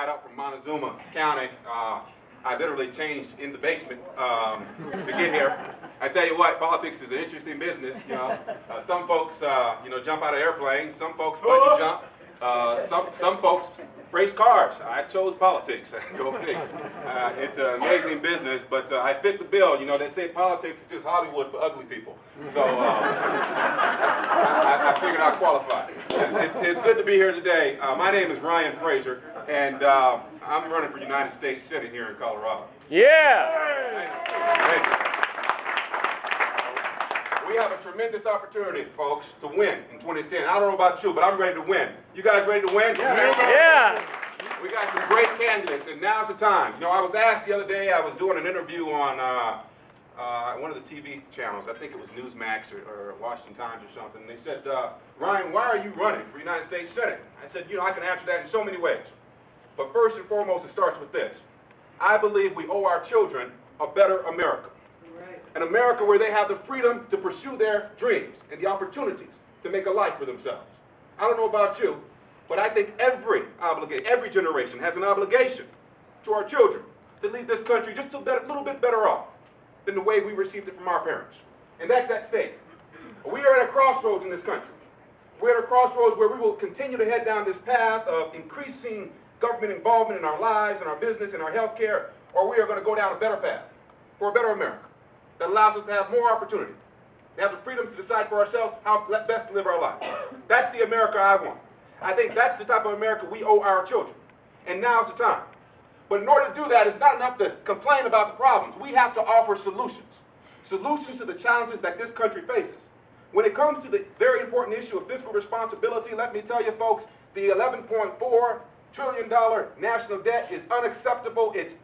Got up from Montezuma County. I literally changed in the basement to get here. I tell you what, politics is an interesting business. Some folks, jump out of airplanes. Some folks bungee jump. Some folks race cars. I chose politics. Go figure. It's an amazing business, but I fit the bill. They say politics is just Hollywood for ugly people. So I figured I'd qualify. It's good to be here today. My name is Ryan Frazier, and I'm running for United States Senate here in Colorado. Yeah! We have a tremendous opportunity, folks, to win in 2010. I don't know about you, but I'm ready to win. You guys ready to win? Yeah! We got some great candidates, and now's the time. I was asked the other day, I was doing an interview on one of the TV channels. I think it was Newsmax or Washington Times or something. And they said, Ryan, why are you running for United States Senate? I said, I can answer that in so many ways. But first and foremost, it starts with this. I believe we owe our children a better America. An America where they have the freedom to pursue their dreams and the opportunities to make a life for themselves. I don't know about you, but I think every generation has an obligation to our children to leave this country just a little bit better off than the way we received it from our parents. And that's at stake. We are at a crossroads in this country. We're at a crossroads where we will continue to head down this path of increasing government involvement in our lives, in our business, in our health care, or we are going to go down a better path for a better America that allows us to have more opportunity, to have the freedoms to decide for ourselves how best to live our lives. That's the America I want. I think that's the type of America we owe our children. And now's the time. But in order to do that, it's not enough to complain about the problems. We have to offer solutions. Solutions to the challenges that this country faces. When it comes to the very important issue of fiscal responsibility, let me tell you folks, the $11.4 trillion national debt is unacceptable, it's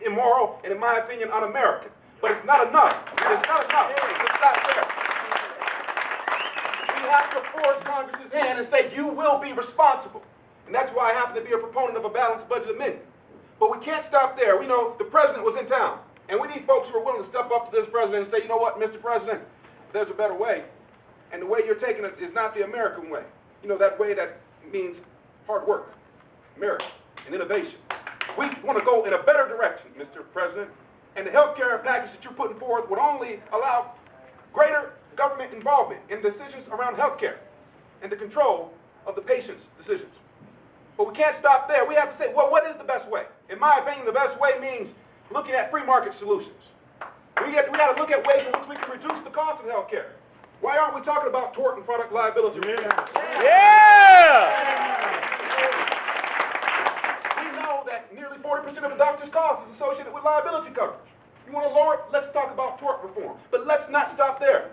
immoral, and in my opinion, un-American. But it's not enough. It's not enough. It's not fair. We have to force Congress's hand and say, you will be responsible. And that's why I happen to be a proponent of a balanced budget amendment. But we can't stop there. We know the president was in town. And we need folks who are willing to step up to this president and say, you know what, Mr. President, there's a better way. And the way you're taking it is not the American way. That way that means hard work, merit, and innovation. We want to go in a better direction, Mr. President. And the health care package that you're putting forth would only allow greater government involvement in decisions around health care and the control of the patient's decisions. But we can't stop there. We have to say, well, what is the best way? In my opinion, the best way means looking at free market solutions. We got to look at ways in which we can reduce the cost of health care. Why aren't we talking about tort and product liability? Yeah! We know that nearly 40% of a doctor's cost is associated with liability coverage. You want to lower it? Let's talk about tort reform. But let's not stop there.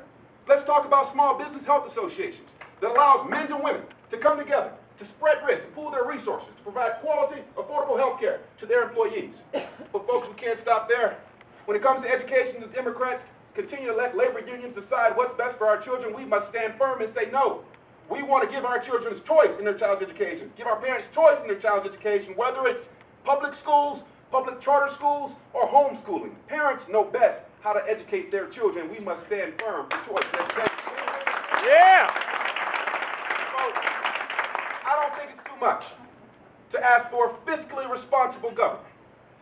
Let's talk about small business health associations that allows men and women to come together, to spread risk and pool their resources, to provide quality, affordable health care to their employees. But folks, we can't stop there. When it comes to education, the Democrats continue to let labor unions decide what's best for our children. We must stand firm and say no. We want to give our children choice in their child's education, give our parents choice in their child's education, whether it's public schools, public charter schools, or homeschooling. Parents know best how to educate their children. We must stand firm for choice in education. Yeah! Folks, I don't think it's too much to ask for a fiscally responsible government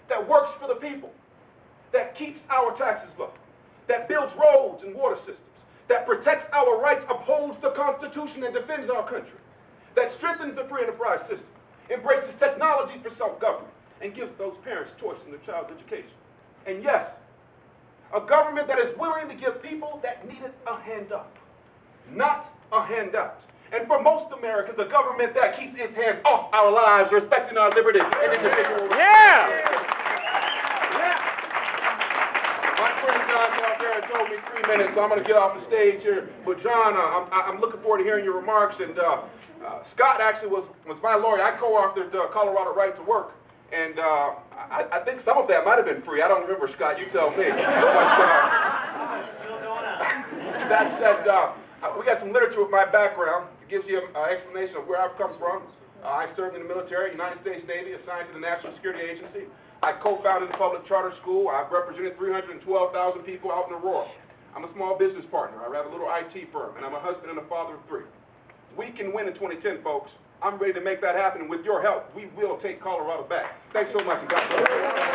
that works for the people, that keeps our taxes low, that builds roads and water systems, that protects our rights, upholds the Constitution, and defends our country, that strengthens the free enterprise system, embraces technology for self-government, and gives those parents choice in their child's education. And yes, a government that is willing to give people that need it a hand up, not a handout. And for most Americans, a government that keeps its hands off our lives, respecting our liberty and individual rights. Yeah! My friend John told me 3 minutes, so I'm going to get off the stage here. But John, I'm looking forward to hearing your remarks. And Scott actually was my lawyer. I co-authored Colorado Right to Work. And I think some of that might have been free. I don't remember, Scott. You tell me. But, that said, we got some literature with my background. It gives you an explanation of where I've come from. I served in the military, United States Navy, assigned to the National Security Agency. I co-founded the public charter school. I've represented 312,000 people out in Aurora. I'm a small business partner. I run a little IT firm, and I'm a husband and a father of 3. We can win in 2010, folks. I'm ready to make that happen, and with your help, we will take Colorado back. Thanks so much, and God bless.